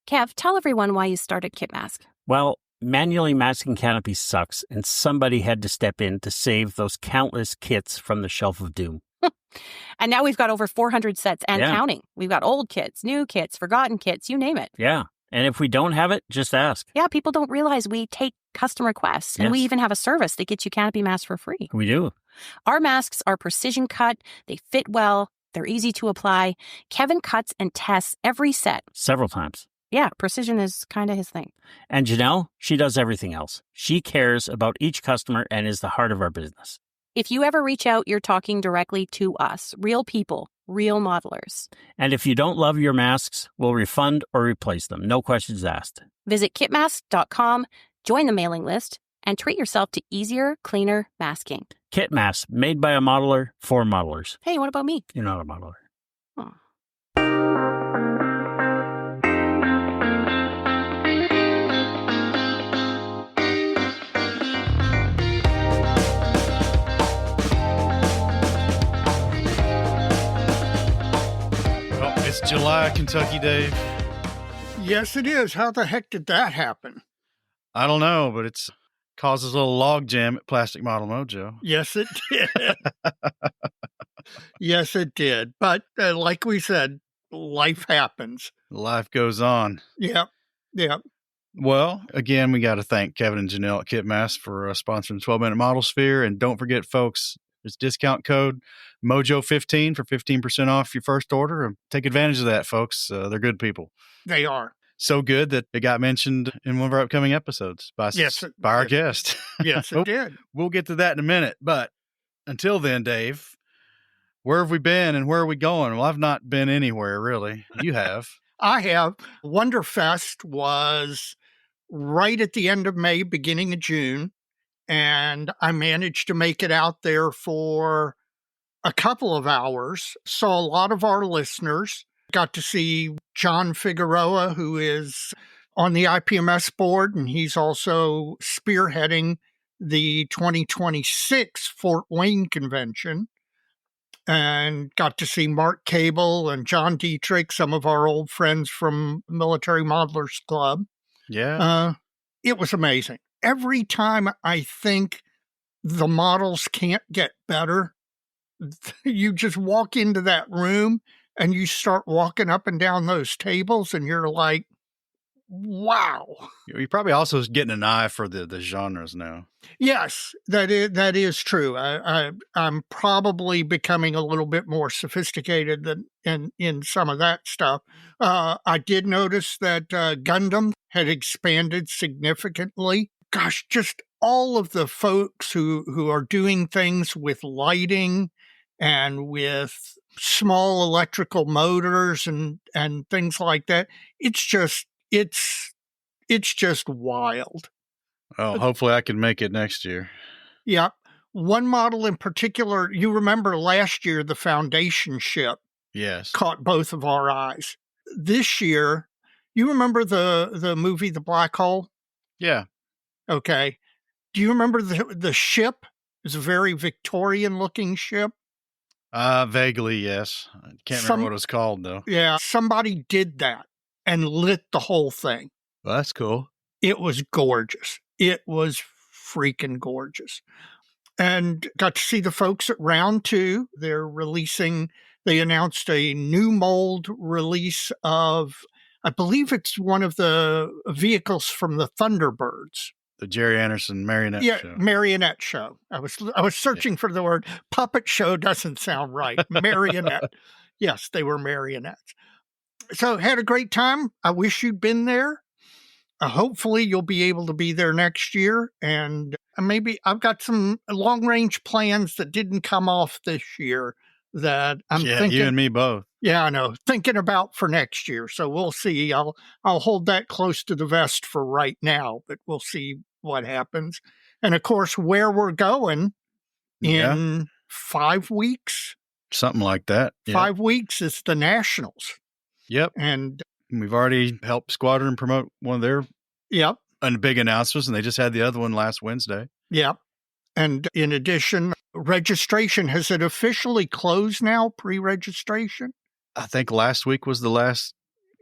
Kev, tell everyone why you started Kit Mask. Well, manually masking canopies sucks, and somebody had to step in to save those countless kits from the shelf of doom. And now we've got over 400 sets and counting. We've got old kits, new kits, forgotten kits, you name it. Yeah. And if we don't have it, just ask. Yeah, people don't realize we take custom requests. And we even have a service that gets you canopy masks for free. We do. Our masks are precision cut. They fit well. They're easy to apply. Kevin cuts and tests every set. Several times. Yeah, precision is kind of his thing. And Janelle, she does everything else. She cares about each customer and is the heart of our business. If you ever reach out, you're talking directly to us. Real people, real modelers. And if you don't love your masks, we'll refund or replace them. No questions asked. Visit kitmask.com, join the mailing list, and treat yourself to easier, cleaner masking. Kit masks, made by a modeler for modelers. Hey, what about me? You're not a modeler. Oh. It's July, Kentucky, Dave. Yes, it is. How the heck did that happen? I don't know, but it's causes a little log jam at Plastic Model Mojo. Yes, it did. Yes, it did. But like we said, life happens. Life goes on. Yep. Yep. Well, again, we got to thank Kevin and Janelle at Kitmask for sponsoring 12-Minute Modelsphere. And don't forget, folks, there's discount code Mojo15 for 15% off your first order. And take advantage of that, folks. They're good people. They are. So good that it got mentioned in one of our upcoming episodes by our guest. Yes, it did. We'll get to that in a minute. But until then, Dave, where have we been and where are we going? Well, I've not been anywhere, really. You have. I have. Wonderfest was right at the end of May, beginning of June. And I managed to make it out there for a couple of hours. Saw a lot of our listeners. Got to see John Figueroa, who is on the IPMS board, and he's also spearheading the 2026 Fort Wayne convention. And got to see Mark Cable and John Dietrich, some of our old friends from Military Modelers Club. Yeah. It was amazing. Every time I think the models can't get better, you just walk into that room and you start walking up and down those tables and you're like, wow. You're probably also getting an eye for the genres now. Yes, that is true. I'm probably becoming a little bit more sophisticated than in some of that stuff. I did notice that Gundam had expanded significantly. Gosh, just all of the folks who are doing things with lighting and with small electrical motors and things like that. It's just wild. Oh, hopefully I can make it next year. Yeah. One model in particular, you remember last year, the Foundation ship. Yes. Caught both of our eyes. This year, you remember the movie The Black Hole? Yeah. Okay. Do you remember the ship? It's a very Victorian-looking ship. Vaguely, yes. I can't remember what it was called, though. Yeah, somebody did that and lit the whole thing. Well, that's cool. It was gorgeous. It was freaking gorgeous. And got to see the folks at Round 2. They announced a new mold release of, I believe it's one of the vehicles from the Thunderbirds. The Jerry Anderson marionette show. Yeah, marionette show. I was searching for the word. Puppet show doesn't sound right. Marionette. Yes, they were marionettes. So had a great time. I wish you'd been there. Hopefully you'll be able to be there next year. And maybe I've got some long-range plans that didn't come off this year that I'm thinking. You and me both. Yeah, I know. Thinking about for next year. So we'll see. I'll hold that close to the vest for right now, but we'll see what happens. And of course, where we're going in 5 weeks. Something like that. 5 weeks is the Nationals. Yep. And we've already helped Squadron promote one of their big announcements, and they just had the other one last Wednesday. Yep. And in addition, registration, has it officially closed now, pre-registration? I think last week was the last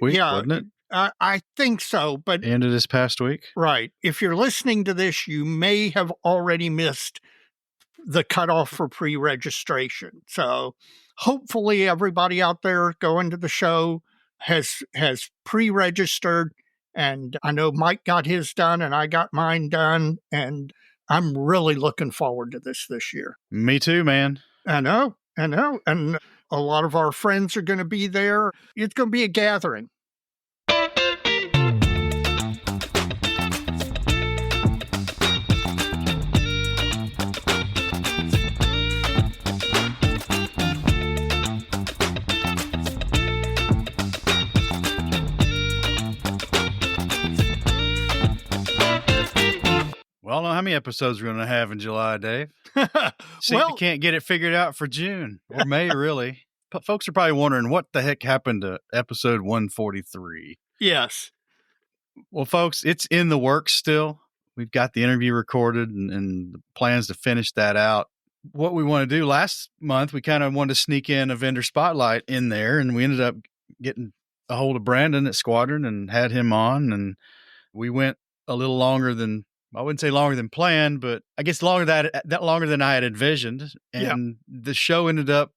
week, wasn't it? I think so, but End of this past week. right. If you're listening to this, you may have already missed the cutoff for pre-registration. So hopefully everybody out there going to the show has pre-registered. And I know Mike got his done and I got mine done. And I'm really looking forward to this year. Me too, man. I know. And a lot of our friends are going to be there. It's going to be a gathering. Well, I don't know how many episodes we're going to have in July, Dave. See, if you can't get it figured out for June or May, really. But folks are probably wondering what the heck happened to episode 143. Yes. Well, folks, it's in the works still. We've got the interview recorded and the plans to finish that out. What we want to do last month, we kind of wanted to sneak in a vendor spotlight in there, and we ended up getting a hold of Brandon at Squadron and had him on, and we went a little longer than, I wouldn't say longer than planned, but I guess longer than I had envisioned. And the show ended up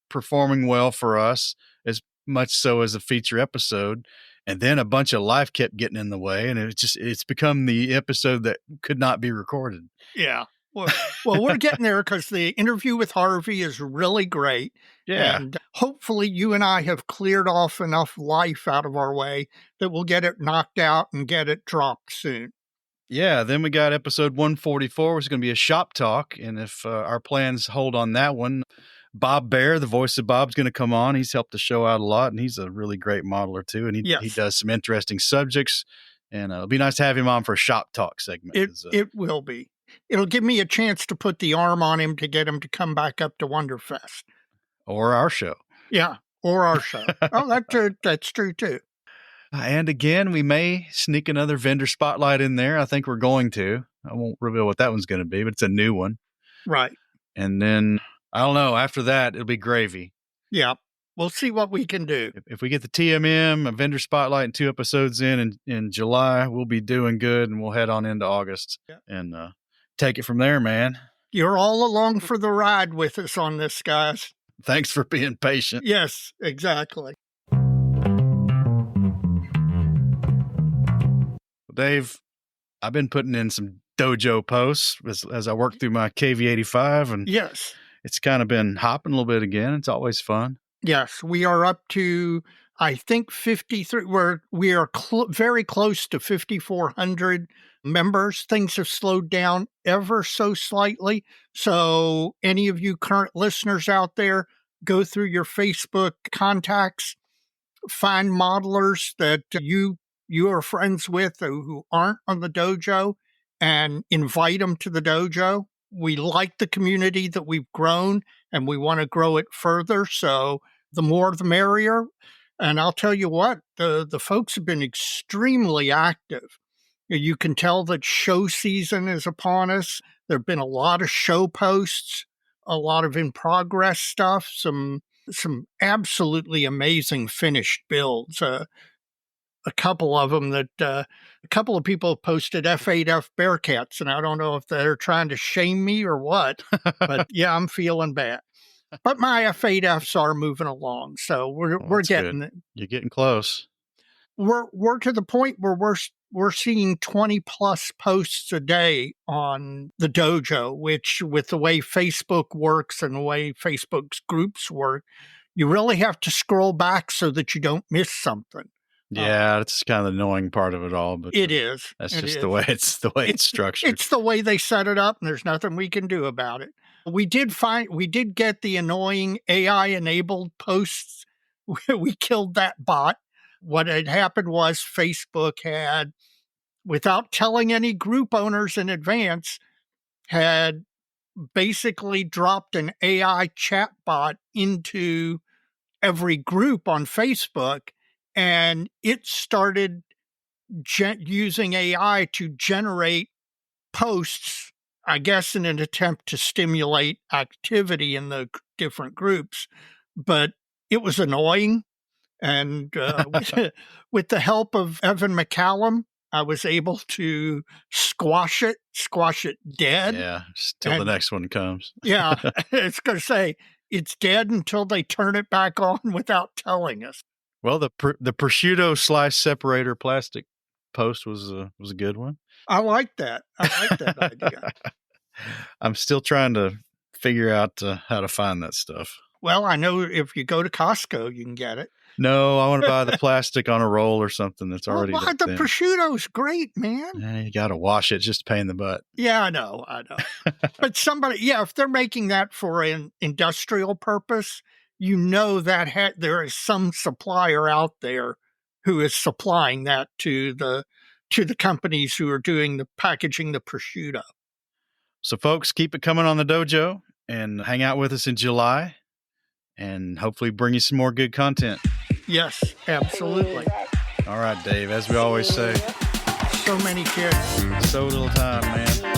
performing well for us, as much so as a feature episode. And then a bunch of life kept getting in the way, and it's become the episode that could not be recorded. Yeah. Well, we're getting there because the interview with Harvey is really great. Yeah. And hopefully you and I have cleared off enough life out of our way that we'll get it knocked out and get it dropped soon. Yeah. Then we got episode 144, which is going to be a shop talk. And if our plans hold on that one, Bob Bear, the voice of Bob's going to come on. He's helped the show out a lot, and he's a really great modeler too. And he does some interesting subjects, and it'll be nice to have him on for a shop talk segment. It will be. It'll give me a chance to put the arm on him to get him to come back up to Wonderfest. Or our show. Yeah, or our show. Oh, that's true too. And again, we may sneak another vendor spotlight in there. I think we're going to. I won't reveal what that one's going to be, but it's a new one. Right. And then, I don't know, after that, it'll be gravy. Yeah. We'll see what we can do. If we get the TMM, a vendor spotlight, and 2 episodes in July, we'll be doing good, and we'll head on into August and take it from there, man. You're all along for the ride with us on this, guys. Thanks for being patient. Yes, exactly. Dave, I've been putting in some dojo posts as I work through my KV85, and yes, it's kind of been hopping a little bit again. It's always fun. Yes, we are up to, I think, 53. We are very close to 5,400 members. Things have slowed down ever so slightly. So any of you current listeners out there, go through your Facebook contacts, find modelers that you are friends with who aren't on the dojo, and invite them to the dojo. We like the community that we've grown, and we want to grow it further. So the more the merrier. And I'll tell you what, the folks have been extremely active. You can tell that show season is upon us. There have been a lot of show posts, a lot of in progress stuff, some absolutely amazing finished builds. A couple of them that a couple of people posted F8F Bearcats, and I don't know if they're trying to shame me or what, but yeah, I'm feeling bad. But my F8Fs are moving along, so we're getting it. You're getting close. We're to the point where we're seeing 20 plus posts a day on the dojo, which with the way Facebook works and the way Facebook's groups work, you really have to scroll back so that you don't miss something. Yeah, it's kind of the annoying part of it all, but it is. That's just the way it's structured. It's the way they set it up, and there's nothing we can do about it. We did get the annoying AI enabled posts. We killed that bot. What had happened was Facebook had, without telling any group owners in advance, had basically dropped an AI chat bot into every group on Facebook, and it started using AI to generate posts, I guess, in an attempt to stimulate activity in the different groups. But it was annoying, And with the help of Evan McCallum, I was able to squash it dead. Yeah, till the next one comes. Yeah, it's going to say it's dead until they turn it back on without telling us. Well, the prosciutto slice separator plastic post was a good one. I like that. I like that idea. I'm still trying to figure out how to find that stuff. Well, I know if you go to Costco, you can get it. No, I want to buy the plastic on a roll or something that's already. Oh, the prosciutto's great, man. You got to wash it, just a pain in the butt. Yeah, I know. But if they're making that for an industrial purpose, you know that there is some supplier out there who is supplying that to the companies who are doing the packaging the prosciutto. So, folks, keep it coming on the dojo and hang out with us in July and hopefully bring you some more good content. Yes, absolutely. All right, Dave, as we always say, so many kids. So little time, man.